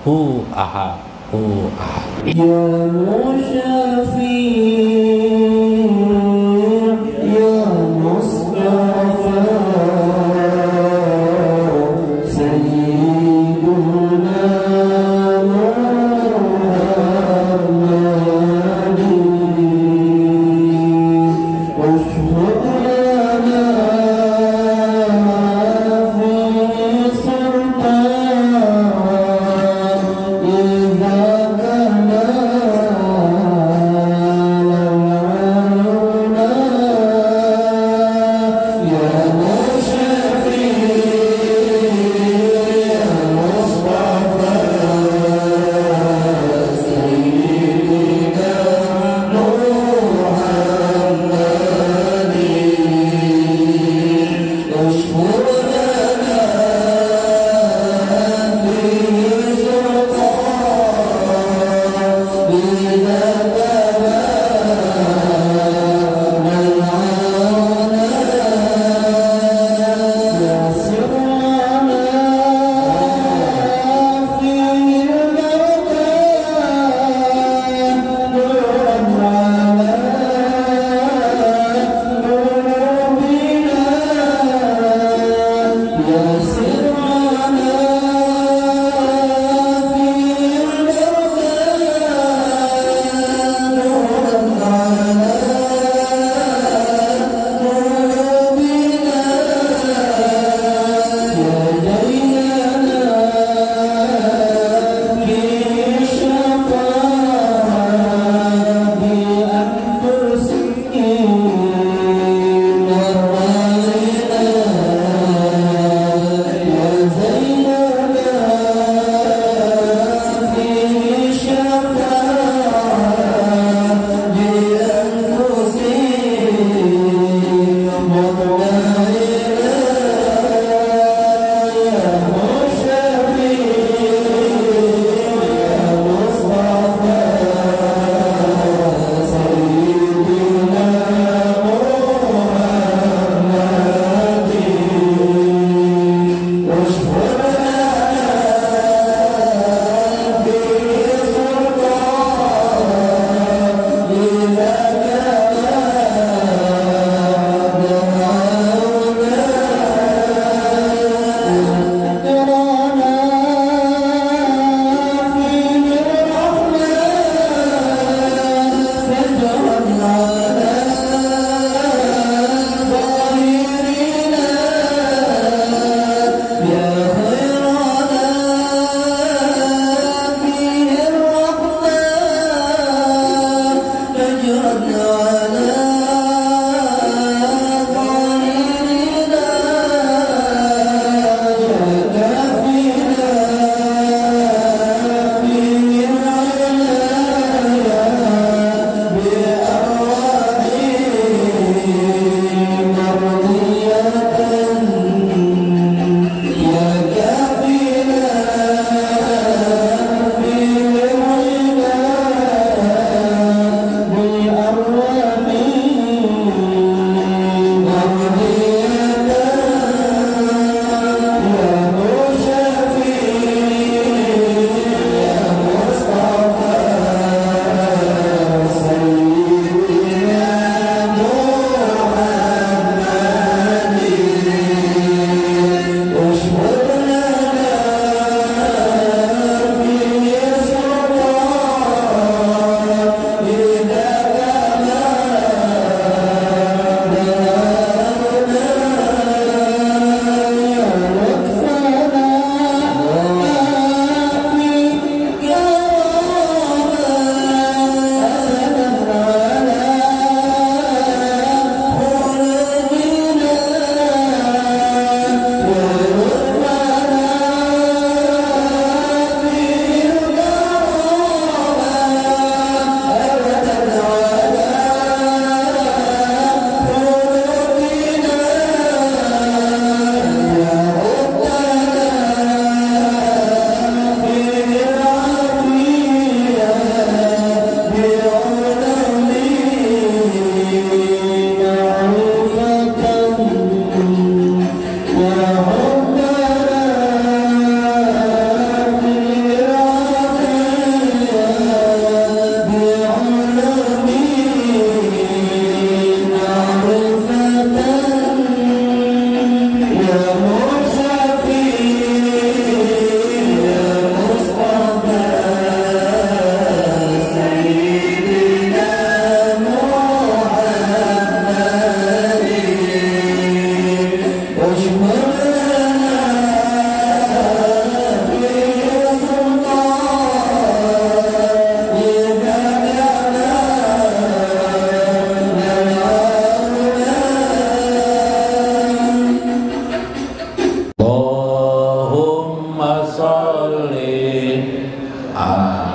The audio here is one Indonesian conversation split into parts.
hu ahad, hu ahad. Ya Musyafi' ya Mustafa Sayyiduna Muhammadin washhad lana fi sultan idza kana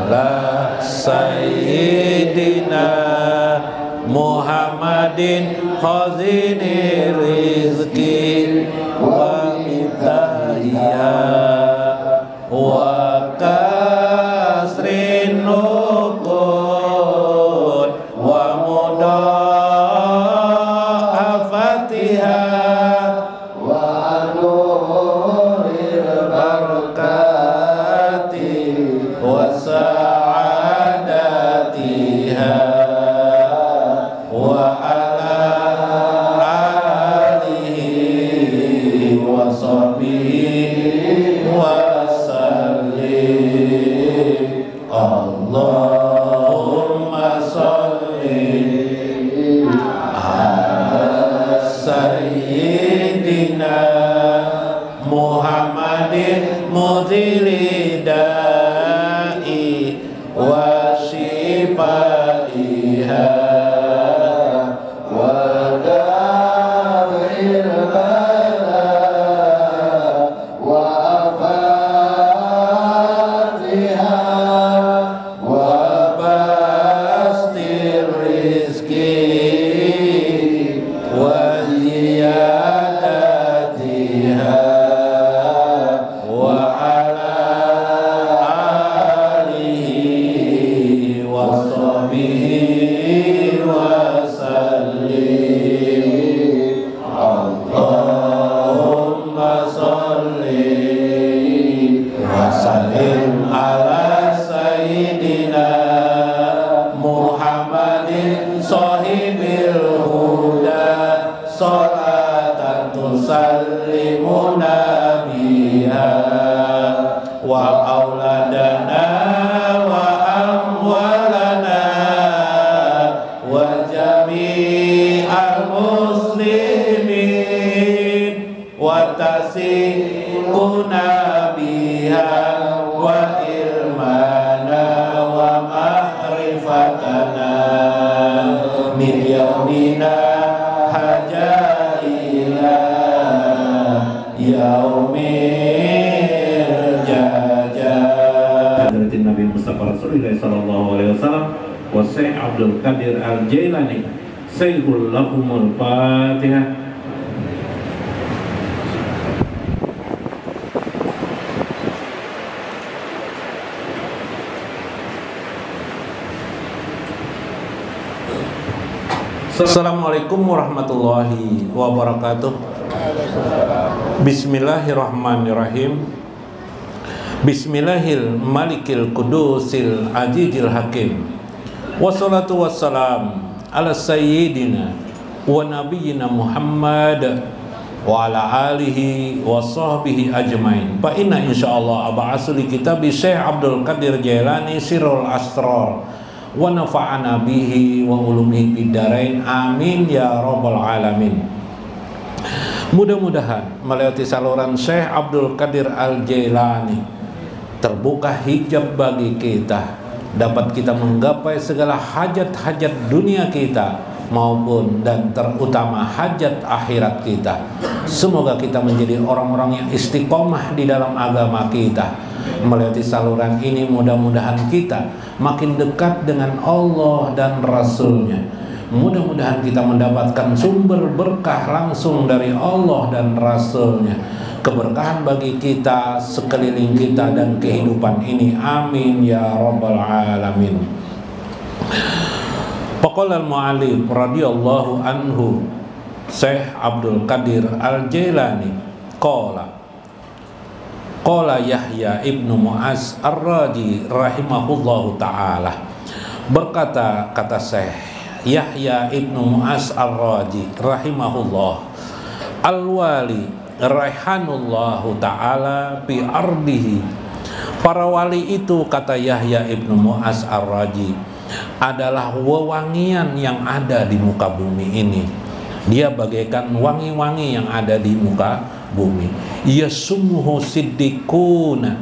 ala sayyidina Muhammadin khazini rizki wa mitahiyya wa kasrin nuqud wa mudha'afatiha wa nuril barakati wa sa'adatiha wa ala alihi wa sahbihi wa sallim. Allahumma salli ala sayyidina Muhammadin mudhili da'i wa shifaiha wa Syekh Abdul Qadir Al-Jailani Syekhul lahumul Fatihah. Assalamualaikum warahmatullahi wabarakatuh. Bismillahirrahmanirrahim. Bismillahil malikil kudusil ajijil hakim. Wassalatu wassalam ala sayyidina wa nabiyyina Muhammad wa ala alihi wa sahbihi ajmain. Fa inna insyaallah ab'asu li kitabi Syekh Abdul Qadir Jailani Sirrul Asrar wa nafa'ana bihi wa ulumihi bidarain amin ya rabbal alamin. Mudah-mudahan melewati saluran Syekh Abdul Qadir Al-Jailani terbuka hijab bagi kita, dapat kita menggapai segala hajat-hajat dunia kita maupun dan terutama hajat akhirat kita. Semoga kita menjadi orang-orang yang istiqomah di dalam agama kita. Melewati saluran ini mudah-mudahan kita makin dekat dengan Allah dan Rasulnya. Mudah-mudahan kita mendapatkan sumber berkah langsung dari Allah dan Rasulnya. Keberkahan bagi kita, sekeliling kita dan kehidupan ini. Amin ya rabbal alamin. Faqala al-mu'allif radhiyallahu anhu Syekh Abdul Qadir Al-Jailani qala Yahya ibnu Mu'az Ar-Raji rahimahullahu ta'ala, berkata kata Syekh Yahya ibnu Mu'az Ar-Raji rahimahullah, al-wali raihanullahu ta'ala bi ardihi. Para wali itu, kata Yahya ibnu Mu'az Ar-Raji, adalah wewangian yang ada di muka bumi ini. Dia bagaikan wangi-wangi yang ada di muka bumi. Yasumuhu siddiquna.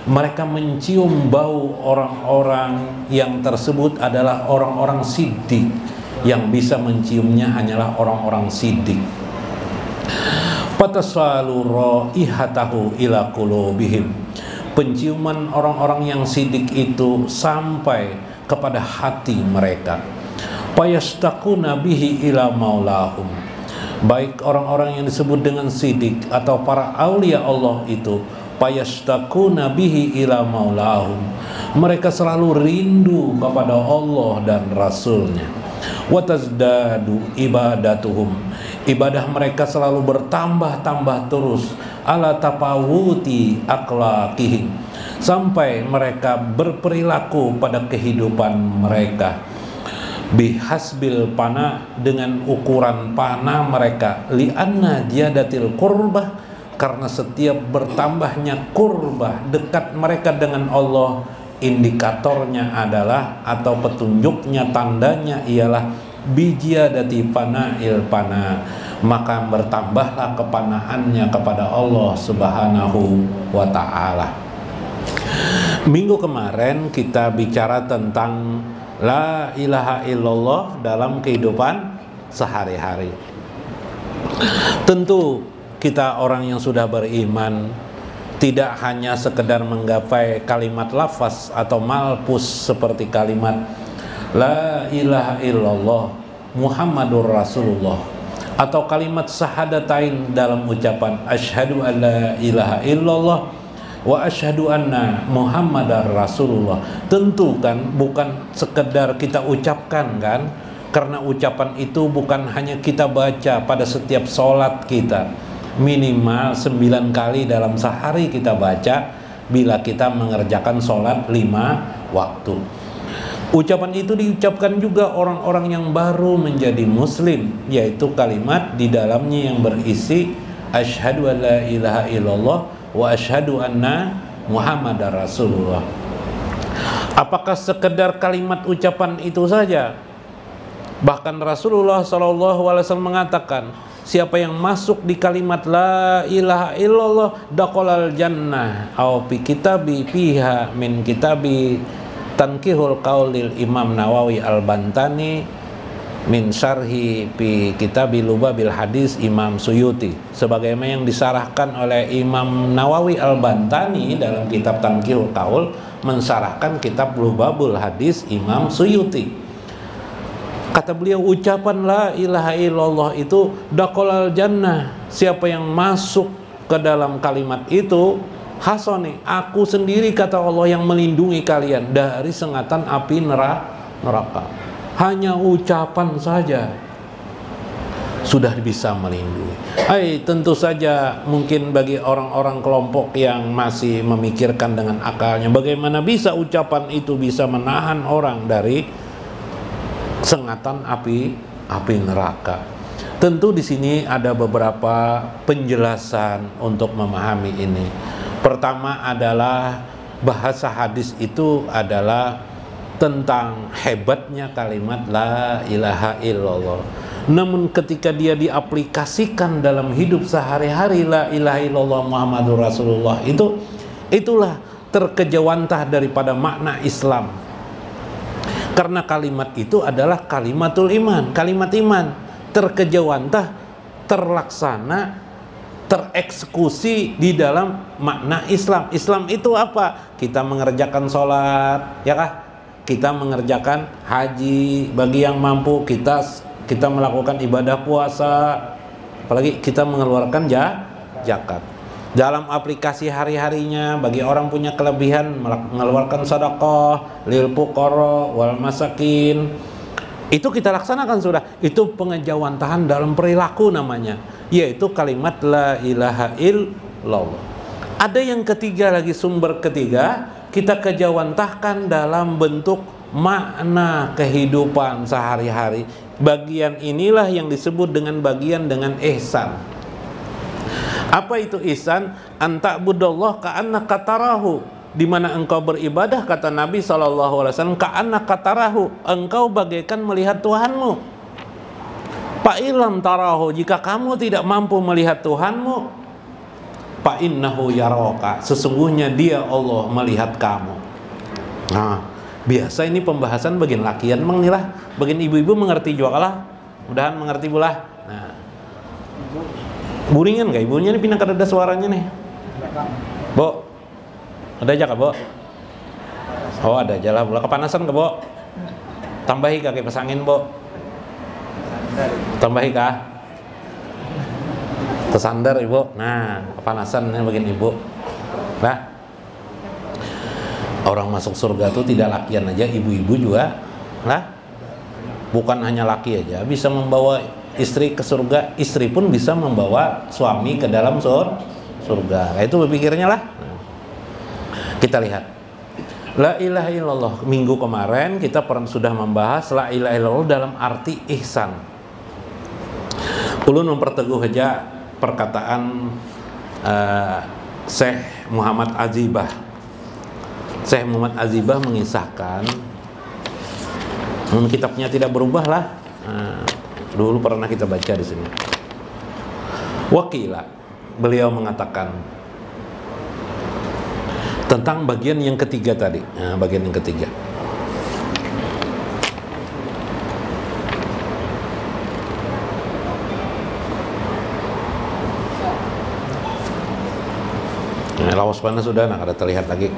Mereka mencium bau orang-orang yang tersebut adalah orang-orang siddiq. Yang bisa menciumnya hanyalah orang-orang siddiq. Fatasalu raihatahu ila qulubihim. penciuman orang-orang yang sidik itu sampai kepada hati mereka. Fayastaquna bihi ila maulahum. Baik orang-orang yang disebut dengan sidik atau para aulia Allah itu, fayastaquna bihi ila maulahum. Mereka selalu rindu kepada Allah dan Rasulnya. Wa tazdadu ibadatuhum. Ibadah mereka selalu bertambah-tambah terus ala tafawuti akhlaqihim, sampai mereka berperilaku pada kehidupan mereka bihasbil pana, dengan ukuran pana mereka, lianna jadatil qurbah, karena setiap bertambahnya kurbah, dekat mereka dengan Allah, indikatornya adalah atau petunjuknya, tandanya ialah bijadati pana'il pana, maka bertambahlah kepanaannya kepada Allah Subhanahu wa ta'ala. Minggu kemarin kita bicara tentang la ilaha illallah dalam kehidupan sehari-hari. Tentu kita orang yang sudah beriman tidak hanya sekedar menggapai kalimat lafaz atau malpus seperti kalimat la ilaha illallah Muhammadur Rasulullah, atau kalimat syahadatain dalam ucapan asyhadu an la ilaha illallah wa asyhadu anna Muhammadar Rasulullah. Tentu kan bukan sekedar kita ucapkan kan, karena ucapan itu bukan hanya kita baca pada setiap sholat kita, minimal 9 kali dalam sehari kita baca bila kita mengerjakan sholat 5 waktu. Ucapan itu diucapkan juga orang-orang yang baru menjadi muslim, yaitu kalimat di dalamnya yang berisi asyhadu an la ilaha illallah wa asyhadu anna Muhammadar Rasulullah. Apakah sekedar kalimat ucapan itu saja? Bahkan Rasulullah SAW mengatakan, siapa yang masuk di kalimat la ilaha illallah dakhalal jannah, au fi kitabi fiha min kitabi Tankihul Qaulil Imam Nawawi Al-Bantani min syarhi fi kitabi Lubabil Hadis Imam Suyuti, sebagaimana yang disarahkan oleh Imam Nawawi Al-Bantani dalam kitab Tankihul Qaul, mensarahkan kitab Lubabul Hadis Imam Suyuti. Kata beliau, ucapan la ilaha illallah itu dakhalal jannah, siapa yang masuk ke dalam kalimat itu, hasoni, aku sendiri kata Allah yang melindungi kalian dari sengatan api neraka. Hanya ucapan saja sudah bisa melindungi. Tentu saja mungkin bagi orang-orang kelompok yang masih memikirkan dengan akalnya, bagaimana bisa ucapan itu bisa menahan orang dari sengatan api neraka. Tentu di sini ada beberapa penjelasan untuk memahami ini. Pertama adalah bahasa hadis itu adalah tentang hebatnya kalimat la ilaha illallah. Namun ketika dia diaplikasikan dalam hidup sehari-hari, la ilaha illallah Muhammadur Rasulullah, itulah terkejawantah daripada makna Islam. Karena kalimat itu adalah kalimatul iman, kalimat iman, terkejawantah, terlaksana, tereksekusi di dalam makna Islam. Islam itu apa? Kita mengerjakan sholat, ya kah? Kita mengerjakan haji, bagi yang mampu kita melakukan ibadah puasa, apalagi kita mengeluarkan zakat. Dalam aplikasi hari-harinya, bagi orang punya kelebihan mengeluarkan sedekah lil fuqara wal masakin, itu kita laksanakan sudah. Itu pengejawantahan dalam perilaku namanya, yaitu kalimat la ilaha illallah. Ada yang ketiga lagi, sumber ketiga, kita kejawantahkan dalam bentuk makna kehidupan sehari-hari. Bagian inilah yang disebut dengan bagian dengan ihsan. Apa itu ihsan? Anta'budallah ka'annaka tarahu, di mana engkau beribadah, kata Nabi SAW, ka'annaka tarahu, engkau bagaikan melihat Tuhanmu. Fa'ilam tarahu, jika kamu tidak mampu melihat Tuhanmu, fa'innahu yaraka, sesungguhnya dia Allah melihat kamu. Nah, biasa ini pembahasan bagian lakian mang nilah, bagian ibu-ibu mengerti juga lah, mudahan mengerti bulah. Nah, buringan gak ibunya ini, pindah kada ada suaranya nih, Bo. Ada aja kak, Bo? Oh, ada aja lah. Kepanasan kak, Bo? Tambahi kak kipas angin, Bo? Tambahi kak? Tersandar Ibu. Nah, kepanasan ini bagian Ibu. Nah, orang masuk surga itu tidak lakian aja, ibu-ibu juga. Nah, bukan hanya laki aja bisa membawa istri ke surga, istri pun bisa membawa suami ke dalam surga. Nah, itu berpikirnya lah. Nah, kita lihat La ilaha illallah. Minggu kemarin kita sudah membahas La ilaha illallah dalam arti ihsan. Ulun memperteguh aja perkataan Syekh Muhammad Azibah. Syekh Muhammad Azibah mengisahkan, kitabnya tidak berubah lah. Dulu pernah kita baca di sini. Wakila, beliau mengatakan tentang bagian yang ketiga tadi. Nah, bagian yang ketiga. Nah, lawas panas sudah, nah ada terlihat lagi.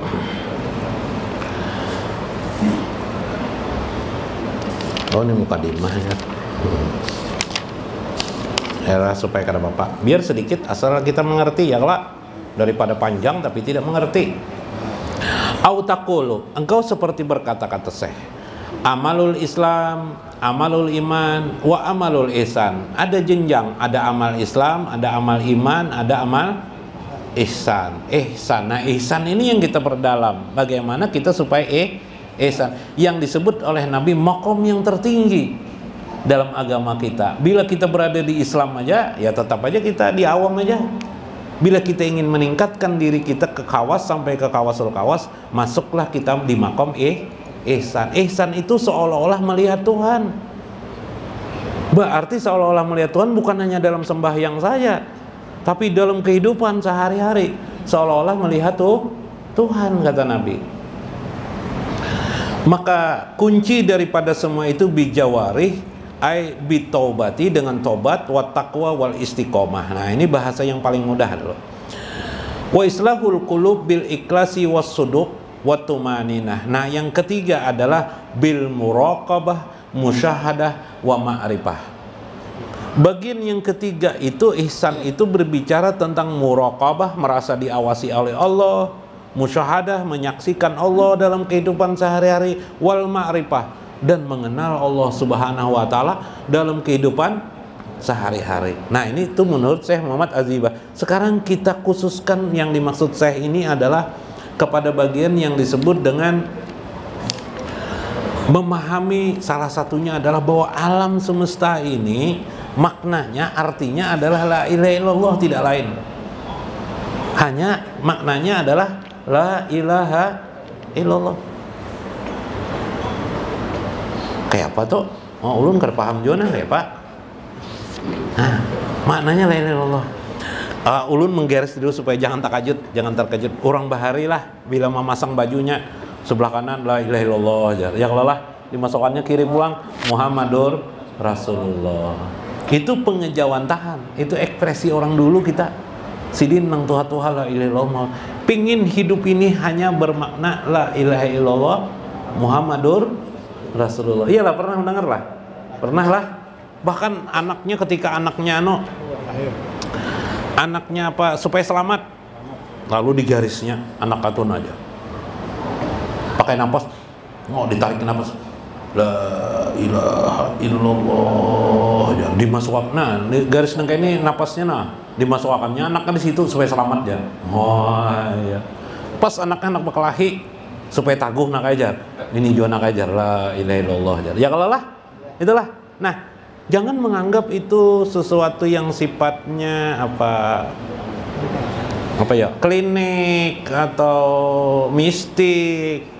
Oh, ini mukadimah ya. Era supaya kata Bapak, biar sedikit asal kita mengerti ya kelak, daripada panjang tapi tidak mengerti. Au taqulu, engkau seperti berkata-kata Syekh, amalul Islam, amalul iman, wa amalul ihsan. Ada jenjang, ada amal Islam, ada amal iman, ada amal ihsan. Ihsan. Nah, ihsan ini yang kita perdalam. Bagaimana kita supaya ihsan yang disebut oleh Nabi maqam yang tertinggi dalam agama kita. Bila kita berada di Islam aja, ya tetap aja kita di awam aja. Bila kita ingin meningkatkan diri kita ke kawas sampai ke kawasul kawas, masuklah kita di maqam ihsan. Ihsan itu seolah-olah melihat Tuhan. Berarti seolah-olah melihat Tuhan bukan hanya dalam sembahyang saja, tapi dalam kehidupan sehari-hari seolah-olah melihat Tuhan, kata Nabi. Maka kunci daripada semua itu bijawarih, ai bitaubati, dengan tobat, wa taqwa wal istiqomah. Nah, ini bahasa yang paling mudah dulu. Wa islahul qulub bil ikhlasi was suduq wa tumaninah. Nah, yang ketiga adalah bil muraqabah, musyahadah wa ma'rifah. Bagian yang ketiga itu ihsan itu berbicara tentang muraqabah, merasa diawasi oleh Allah, musyahadah, menyaksikan Allah dalam kehidupan sehari-hari, wal ma'rifah, dan mengenal Allah Subhanahu wa taala dalam kehidupan sehari-hari. Nah, ini itu menurut Syekh Muhammad Azibah. Sekarang kita khususkan yang dimaksud Syekh ini adalah kepada bagian yang disebut dengan memahami, salah satunya adalah bahwa alam semesta ini maknanya, artinya adalah la ilaha illallah, tidak lain. Hanya maknanya adalah la ilaha illallah. Kayak apa tuh? Oh, ulun kada paham juga kayak Pak. Nah, maknanya la ilaha illallah. Ulun menggaris dulu supaya jangan terkejut. Orang bahari lah bila memasang bajunya sebelah kanan la ilaha illallah aja. Ya lelah dimasukkannya kiri pulang Muhammadur Rasulullah. Itu pengejawantahan, itu ekspresi orang dulu kita. Sidin nang tuha-tuha la ilaha illallah. Pingin hidup ini hanya bermakna la ilaha illallah Muhammadur Rasulullah. Iyalah, pernah mendengar lah. Pernah lah. Bahkan anaknya ketika anaknya apa supaya selamat, lalu digarisnya anak katun aja. Pakai napas, ditarik napas. La ilaha illallah. Ya, dimasukkan. Nah, garis nang ini napasnya dimasukkannya anaknya di situ supaya selamat ya. Oh iya. Pas anak berkelahi supaya taguh nak ajar. Ini juga nak ajar la ilaha illallah. Ya kalau lah, itulah. Nah, jangan menganggap itu sesuatu yang sifatnya apa ya, klinik atau mistik.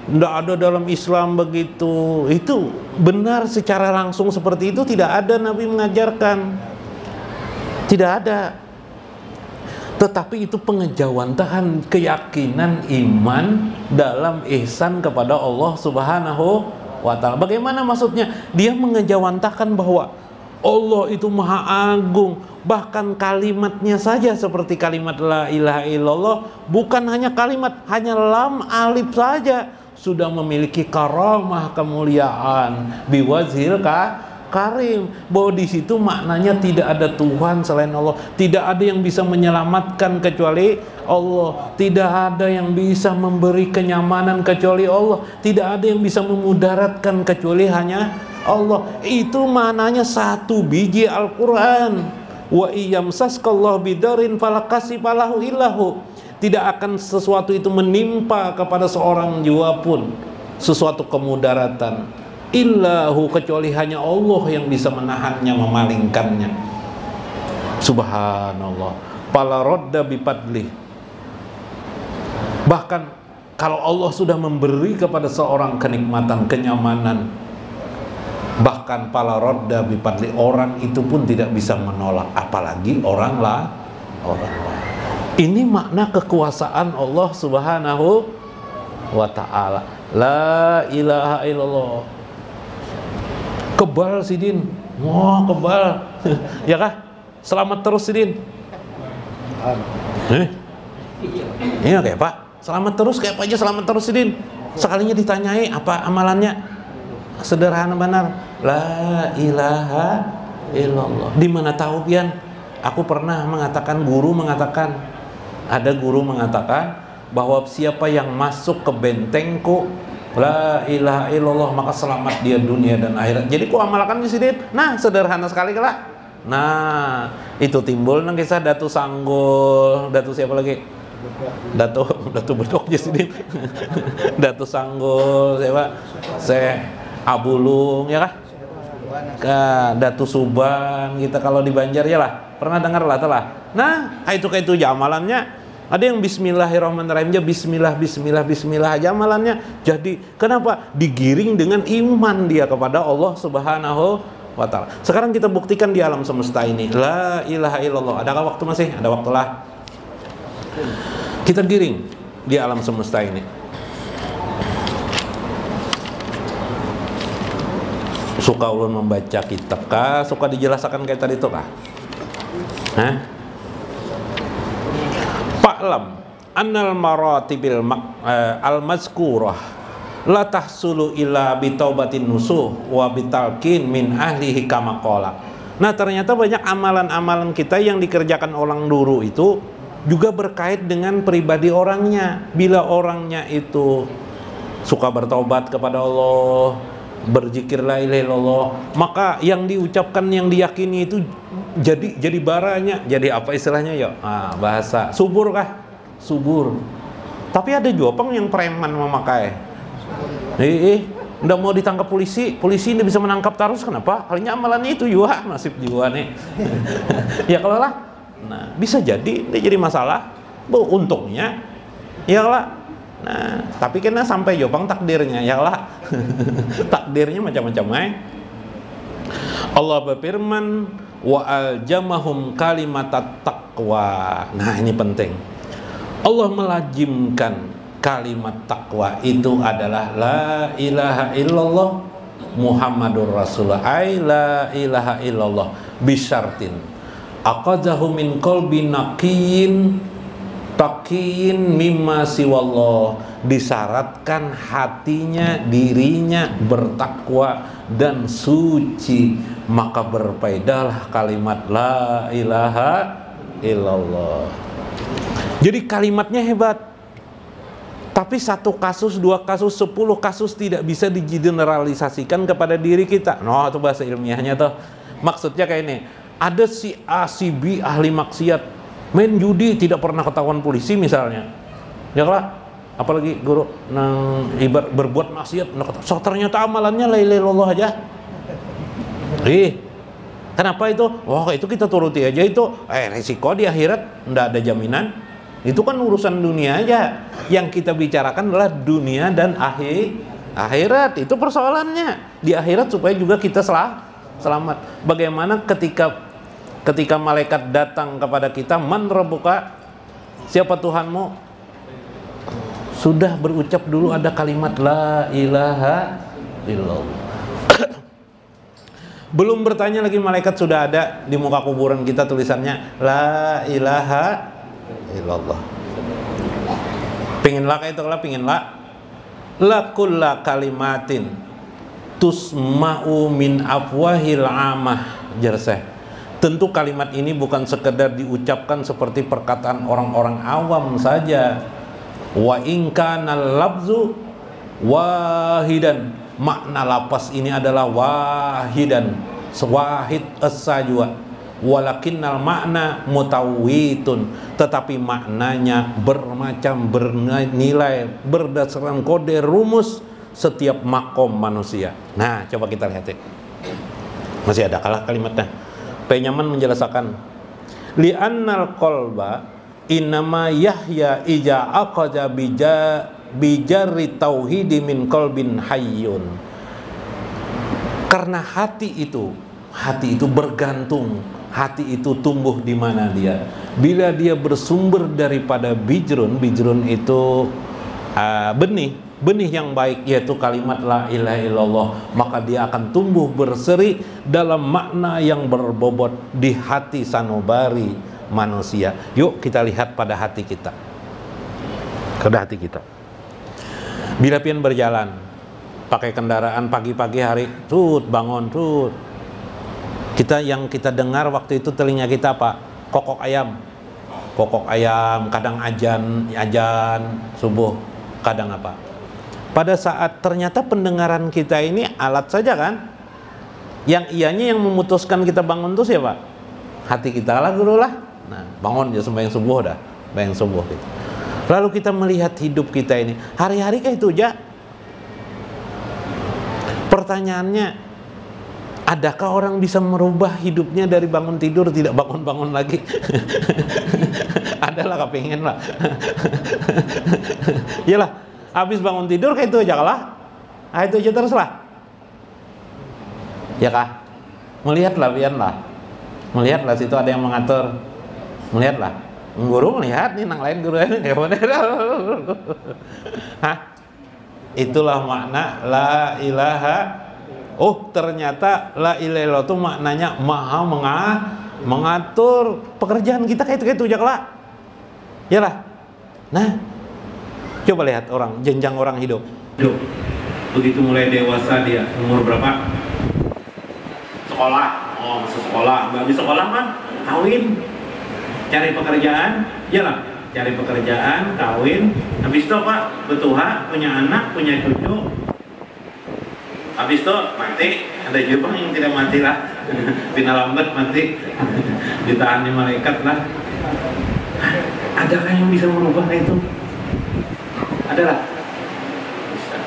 Tidak ada dalam Islam begitu. Itu benar secara langsung seperti itu tidak ada, Nabi mengajarkan. Tidak ada. Tetapi itu pengejawantahan keyakinan iman dalam ihsan kepada Allah Subhanahu wa ta'ala. Bagaimana maksudnya? Dia mengejawantahkan bahwa Allah itu maha agung, Bahkan kalimatnya saja seperti kalimat la ilaha illallah, bukan hanya kalimat, hanya lam alif saja sudah memiliki karamah, kemuliaan, biwazil karim, bahwa di situ maknanya tidak ada Tuhan selain Allah, tidak ada yang bisa menyelamatkan kecuali Allah, tidak ada yang bisa memberi kenyamanan kecuali Allah, tidak ada yang bisa memudaratkan kecuali hanya Allah. Itu maknanya satu biji Al-Quran. Wa iyamsaskallahu bidarin falakasifalahu illahu. Tidak akan sesuatu itu menimpa kepada seorang jiwa pun sesuatu kemudaratan illahu, kecuali hanya Allah yang bisa menahannya, memalingkannya. Subhanallah. Fala radda bipadli. Bahkan kalau Allah sudah memberi kepada seorang kenikmatan, kenyamanan, bahkan pala rodda bipadli, orang itu pun tidak bisa menolak, apalagi orang lain. Ini makna kekuasaan Allah Subhanahu wa ta'ala. La ilaha illallah. Kebal Sidin. Wah, kebal. Ya kah? Selamat terus Sidin. Iya kayak Pak. Selamat terus kayak apa aja, selamat terus Sidin. Sekalinya ditanyai apa amalannya, sederhana benar, la ilaha illallah. Di mana tahu pian? Aku pernah mengatakan, ada guru mengatakan bahwa siapa yang masuk ke bentengku la ilaha illallah maka selamat dia dunia dan akhirat. Jadi ku amalkan di sini. Nah, sederhana sekali lah. Nah, itu timbul nang kisah Datu Sanggul, Datu siapa lagi? Datu Bedok di sini. Datu Sanggul, siapa? Syekh Abulung, ya kah? Datu Suban, kita kalau di Banjar ya lah. Pernah dengar lah telah. Nah, itu aja amalannya. Ada yang bismillahirrahmanirrahim aja, bismillah aja amalannya. Jadi, kenapa? Digiring dengan iman dia kepada Allah Subhanahu wa ta'ala. Sekarang kita buktikan di alam semesta ini. La ilaha illallah. Adakah waktu masih? Ada waktu lah. Kita giring di alam semesta ini. Suka ulun membaca kitab kah? Suka dijelaskan kayak tadi itu kah? Hah? Fa'lam annal maratibil al-mazkurah la tahsulu illa bitaubatin nusuh wa bitalqin min ahlihi kama qala. Nah, ternyata banyak amalan-amalan kita yang dikerjakan orang dulu itu juga berkait dengan pribadi orangnya. Bila orangnya itu suka bertobat kepada Allah, berzikir la ilaha illallah, maka yang diucapkan, yang diyakini itu jadi baranya, jadi apa istilahnya ya? Bahasa subur kah? Subur. Tapi ada jopang yang preman memakai. Udah mau ditangkap polisi ini bisa menangkap terus, kenapa? Kalinya amalannya itu juga nasib juga nih. Ya kalau lah. Nah, bisa jadi dia jadi masalah. Untungnya ya lah. Nah, tapi kena sampai jopang takdirnya ya lah. Takdirnya macam-macam. Allah berfirman, wa aljamahum kalimatat taqwa. Nah, ini penting. Allah melajimkan kalimat takwa itu adalah la ilaha illallah Muhammadur Rasulullah. Ay la ilaha illallah bisyartin aqadzahu min qalbi naqiyin taqiyin mimma siwallah. Disyaratkan hatinya, dirinya bertakwa dan suci, maka berfaedahlah kalimat la ilaha illallah. Jadi kalimatnya hebat, tapi satu kasus, dua kasus, 10 kasus tidak bisa digeneralisasikan kepada diri kita. No, itu bahasa ilmiahnya tuh. Maksudnya kayak ini, ada si A, si B ahli maksiat, main judi tidak pernah ketahuan polisi misalnya, ya lah. Apalagi guru nang ibarat berbuat maksiat, so ternyata amalannya la ilaha illallah aja. Kenapa itu? Wah, itu kita turuti aja itu. Risiko di akhirat ndak ada jaminan. Itu kan urusan dunia aja. Yang kita bicarakan adalah dunia dan akhirat. Itu persoalannya. Di akhirat supaya juga kita selamat. Bagaimana ketika malaikat datang kepada kita, man rabbuka? Siapa Tuhanmu? Sudah berucap dulu ada kalimat la ilaha illallah. Belum bertanya lagi malaikat sudah ada di muka kuburan kita tulisannya la ilaha illallah. Pingin la kayak itu lah, pingin la kulla kalimatin tusma'u min afwahil amah jerseh. Tentu kalimat ini bukan sekedar diucapkan seperti perkataan orang-orang awam saja. Wa in kana lafzu wahidan, makna lapas ini adalah wahidan, wahid as-sajwa, walakinnal makna mutawwitun, tetapi maknanya bermacam, bernilai berdasarkan kode rumus setiap makom manusia. Nah, coba kita lihat ya. Masih ada kalah kalimatnya. Penyaman menjelaskan li'annal qalba innama yahya ija aqaja bijarri tauhidi min qalbin hayyun. Karena hati itu bergantung, hati itu tumbuh di mana dia. Bila dia bersumber daripada bijrun itu benih yang baik, yaitu kalimat la ilaha illallah, maka dia akan tumbuh berseri dalam makna yang berbobot di hati sanubari manusia. Yuk kita lihat pada hati kita. Pada hati kita. Bila pian berjalan pakai kendaraan pagi-pagi hari, bangun. Yang kita dengar waktu itu telinga kita apa? Kokok ayam, kadang ajan subuh, kadang apa? Pada saat ternyata pendengaran kita ini alat saja kan? Yang ianya yang memutuskan kita bangun itu siapa? Hati kita lah dulu lah. Nah, bangun ya sembahyang subuh dah, sembahyang subuh gitu. Lalu kita melihat hidup kita ini, hari-hari kayak itu aja. Pertanyaannya, adakah orang bisa merubah hidupnya dari bangun tidur tidak bangun-bangun lagi? Adalah, kepingin lah. Iyalah, habis bangun tidur kayak itu aja kalah. Ah, itu aja terus lah. Ya kah? Melihatlah, biarlah. Melihatlah situ ada yang mengatur. Melihatlah. Guru melihat nih, nang lain guru ini kayak mana? Hah? Itulah makna la ilaha. Oh, ternyata la ilaha illallah itu maknanya maha mengatur pekerjaan kita kayak itu aja lah. Yalah. Nah, coba lihat orang, jenjang orang hidup. Begitu mulai dewasa dia, umur berapa? Sekolah. Oh, masuk sekolah. Nggak habis sekolah kan? Kawin. Cari pekerjaan. Yalah. Cari pekerjaan, kawin. Habis itu apa? Betuha, punya anak, punya cucu. Habis itu mati. Ada juga yang tidak mati lah. Pina lambat mati. Ditahan di malaikat lah. Adakah yang bisa merubah itu? Adalah. Bisa.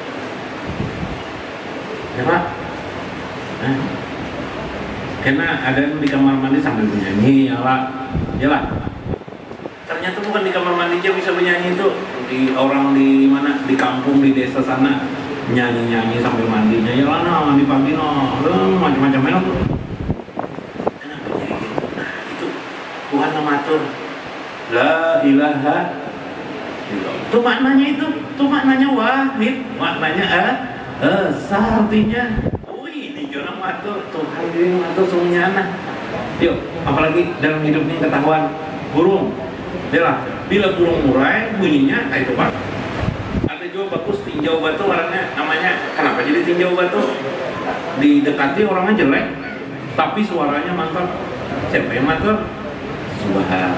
Ya Pak. Karena ada yang di kamar mandi sambil bernyanyi, yalah. Ternyata bukan di kamar mandi aja bisa bernyanyi itu. Di orang di mana? Di kampung, di desa sana nyanyi sambil mandinya. Yalah, mandi pagi macam-macam enak tuh. Kenapa jadi gitu? Nah, itu Tuhan mengatur. La ilaha illallah. Itu maknanya itu maknanya wahid, maknanya artinya ini jono matur, Tuhan dia matur semuanya anak. Yuk, apalagi dalam hidup ini ketahuan burung. Bila burung murai bunyinya itu Pak. Ada juga bagus tinjau batu, warnanya namanya kenapa jadi tinjau batu? Didekati orangnya jelek, tapi suaranya mantap. Siapa yang matur? Subhan.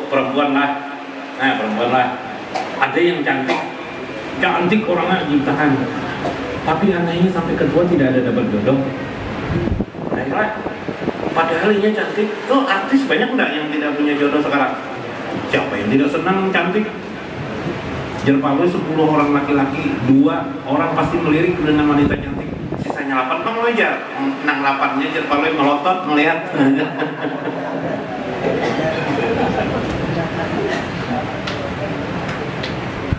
Perempuan lah. Nah, perempuan lah. Ada yang cantik orangnya jutaan. Tapi anehnya sampai kedua tidak ada dapat jodoh. Nah, padahal ini cantik. Tuh artis banyak enggak yang tidak punya jodoh sekarang? Siapa yang tidak senang cantik? Jerpawe 10 orang laki-laki, 2 orang pasti melirik dengan wanita cantik. Sisanya 8 bang aja. Nang 8-nya Jerpawe melotot melihat.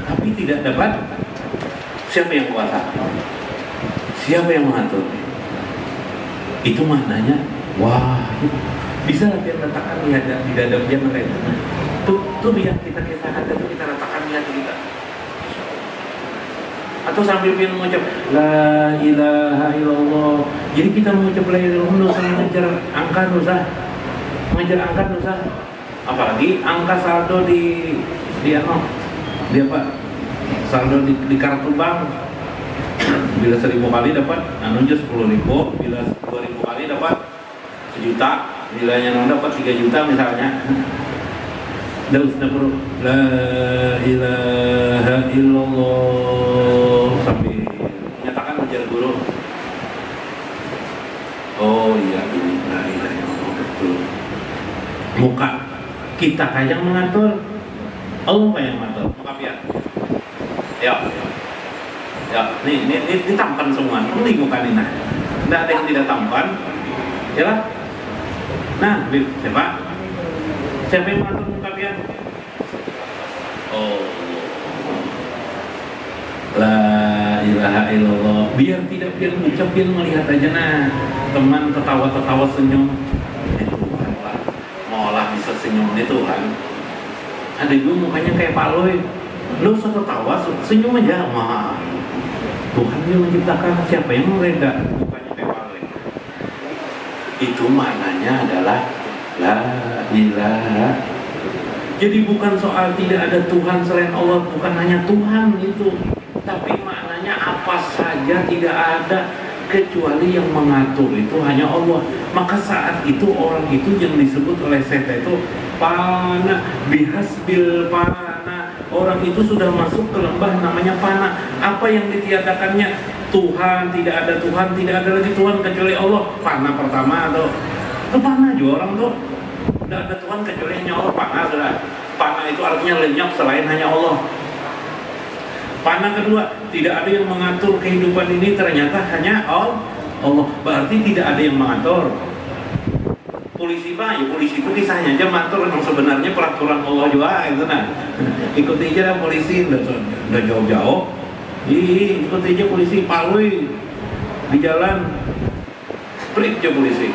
Tapi tidak dapat. Siapa yang kuasa? Siapa yang mengatur? Itu maknanya wah, bisa dia letakkan di dada dia mereka. Tuh yang kita kisahkan itu kita letakkan di hati kita. Atau atau sambil pian mengucap la ilaha illallah. Jadi kita mengucap la ilaha illallah dosa mengejar angka dosa, mengejar angka dosa. Apalagi angka saldo di apa? Saldo di kartu bank. Bila 1000 kali dapat anunya 10.000, bila 2000 kali dapat 1 juta, bila yang dapat 3 juta misalnya. La ilaha illallah sambil menyatakan ujar guru. Oh iya, ini la ilaha illallah betul. Muka kita yang mengatur, Allah yang mengatur. Muka pian. Ya, ini ditampan semua. Ini muka ini nah. Tidak ada yang tidak tampan. Ya lah. Nah, siapa? Siapa yang mengatur muka pian? Oh, la ilaha illallah. Biar tidak pian ucap, pian melihat aja nah. Teman ketawa-ketawa senyum. Tuhan lah. Maulah bisa senyum nih Tuhan. Ada gue mukanya kayak paloy. Lu usah ketawa, senyum aja mah. Tuhan yang menciptakan, siapa yang mereda mukanya kayak paloy. Itu maknanya adalah la ilaha. Jadi bukan soal tidak ada Tuhan selain Allah, bukan hanya Tuhan itu, tapi maknanya apa saja tidak ada kecuali yang mengatur itu hanya Allah. Maka saat itu orang itu yang disebut oleh Seta itu pana, bihasbil pana. Orang itu sudah masuk ke lembah namanya pana. Apa yang ditiadakannya? Tuhan, tidak ada Tuhan, tidak ada lagi Tuhan kecuali Allah. Pana pertama atau itu pana juga orang tuh. Tidak ada Tuhan kecuali hanya Allah. Pana sudah. Pana itu artinya lenyap selain hanya Allah. Pana kedua, tidak ada yang mengatur kehidupan ini, ternyata hanya Allah. Berarti tidak ada yang mengatur. Polisi ya polisi itu kisahnya aja mengatur, memang sebenarnya peraturan Allah juga itu nah. Ikuti aja polisi, udah jauh-jauh. Ikuti aja polisi, palui di jalan, perik aja polisi.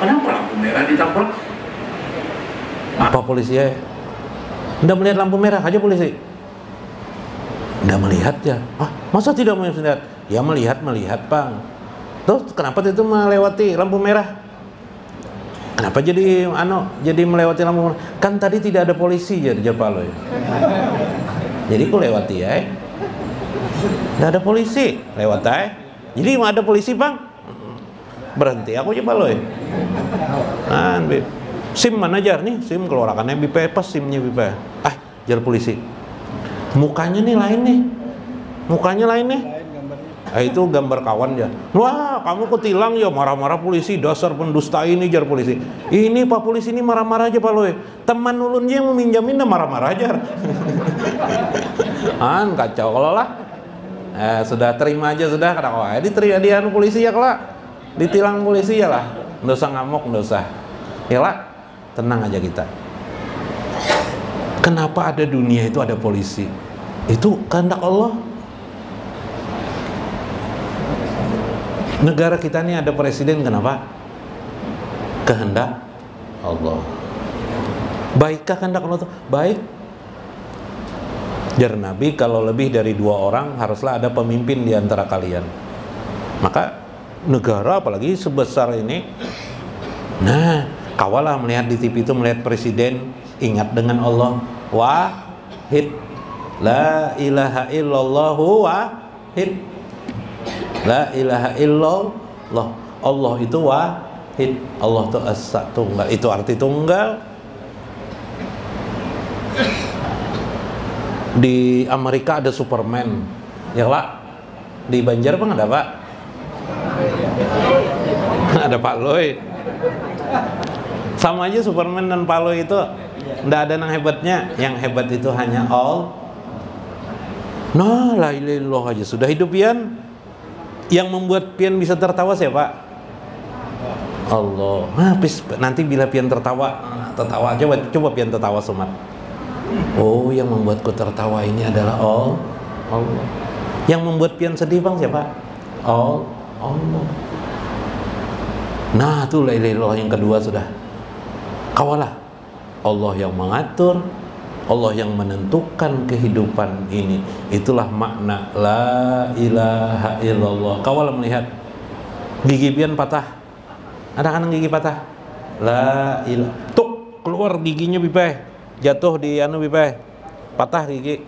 Kenapa lampu merah ditabrak? Apa polisi ya? Udah melihat lampu merah aja polisi? Udah melihat ya? Masa tidak melihat? Ya melihat bang. Terus kenapa itu melewati lampu merah? Kenapa jadi melewati lampu merah? Kan tadi tidak ada polisi jadi Japalo ya. Jadi ku lewati ya. Tidak ada polisi lewat ya. Jadi mau ada polisi bang? Berhenti aku Japalo ya. Nah, SIM mana jar nih? SIM keluarannya BP pas SIMnya BP. Jar polisi. Mukanya nih lain nih. Mukanya lain nih. Itu gambar kawan ya. Wah, kamu ketilang ya, marah-marah polisi, dasar pendusta ini jar polisi. Ini Pak polisi ini marah-marah aja Pak Loy. Teman ulunnya yang meminjamin dah marah-marah aja. Kacau kalau lah. Sudah terima aja sudah kata kau. Dia polisi ya kelak. Ditilang polisi ya lah. Nggak usah ngamuk, nggak usah. Ya lah, tenang aja kita. Kenapa ada dunia itu ada polisi? Itu kehendak Allah. Negara kita ini ada presiden kenapa? Kehendak Allah. Baikkah kehendak Allah itu? Baik. Jar Nabi, kalau lebih dari 2 orang haruslah ada pemimpin di antara kalian. Maka negara apalagi sebesar ini, nah kawalah melihat di TV itu melihat presiden ingat dengan Allah. Wahid, la ilaha illallah wahid. La ilaha illallah. Allah itu wahid. Allah itu asa tunggal. Itu arti tunggal. Di Amerika ada Superman. Ya Pak. Di Banjar Bang ada Pak. Ada Pak Loy. Sama aja Superman dan Pak Loy itu tidak ada yang hebatnya. Yang hebat itu hanya Allah. Nah, la ilaha illallah aja sudah hidup pian. Yang membuat pian bisa tertawa siapa? Allah. Nanti bila pian tertawa aja, coba pian tertawa somat. Oh, yang membuatku tertawa ini adalah Allah. Yang membuat pian sedih bang siapa? Allah. Nah, itu la ilaha illallah yang kedua sudah. Kawalah. Allah yang mengatur, Allah yang menentukan kehidupan ini. Itulah makna la ilaha illallah. Kawal melihat gigi pian patah. Ada kan gigi patah? La ilaha. Tuk keluar giginya Bipai. Jatuh di anu Bipai. Patah gigi.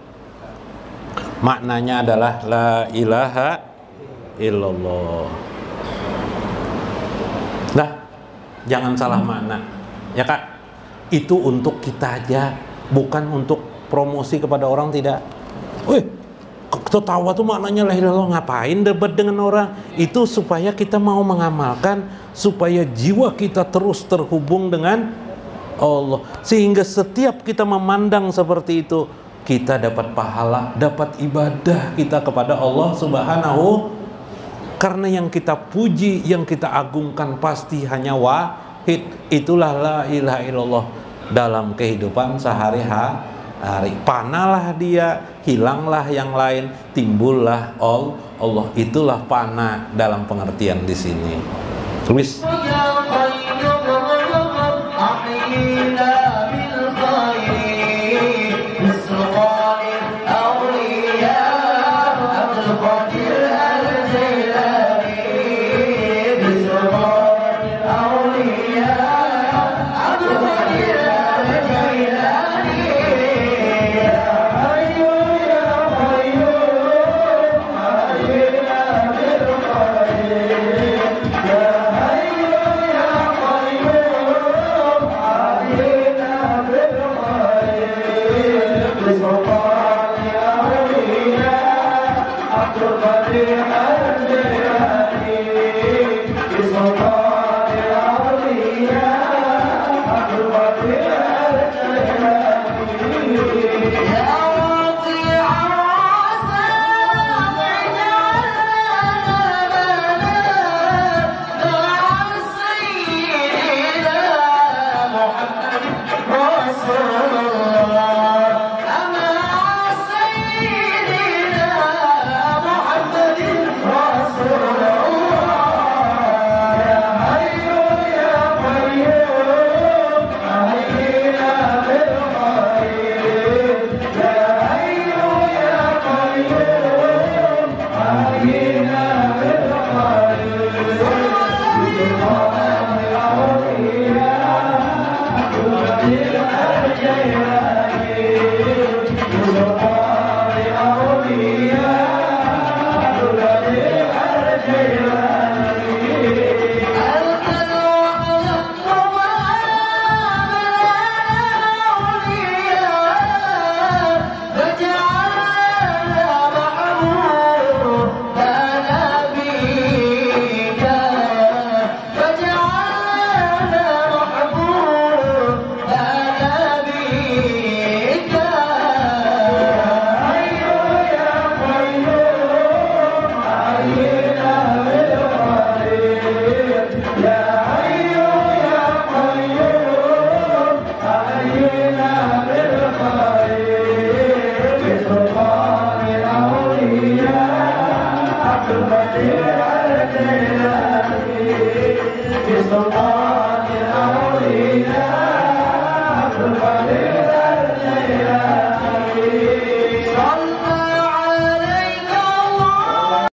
Maknanya adalah la ilaha illallah. Nah, jangan salah makna. Ya Kak, itu untuk kita aja. Bukan untuk promosi kepada orang, tidak. Wih, ketawa tuh maknanya la ilaha illallah, ngapain debat dengan orang? Itu supaya kita mau mengamalkan, supaya jiwa kita terus terhubung dengan Allah. Sehingga setiap kita memandang seperti itu, kita dapat pahala, dapat ibadah kita kepada Allah Subhanahu. Karena yang kita puji, yang kita agungkan pasti hanya wahid. Itulah la ilaha illallah. Dalam kehidupan sehari-hari, panalah dia, hilanglah yang lain, timbullah Allah. Itulah pana dalam pengertian di sini. Tulis.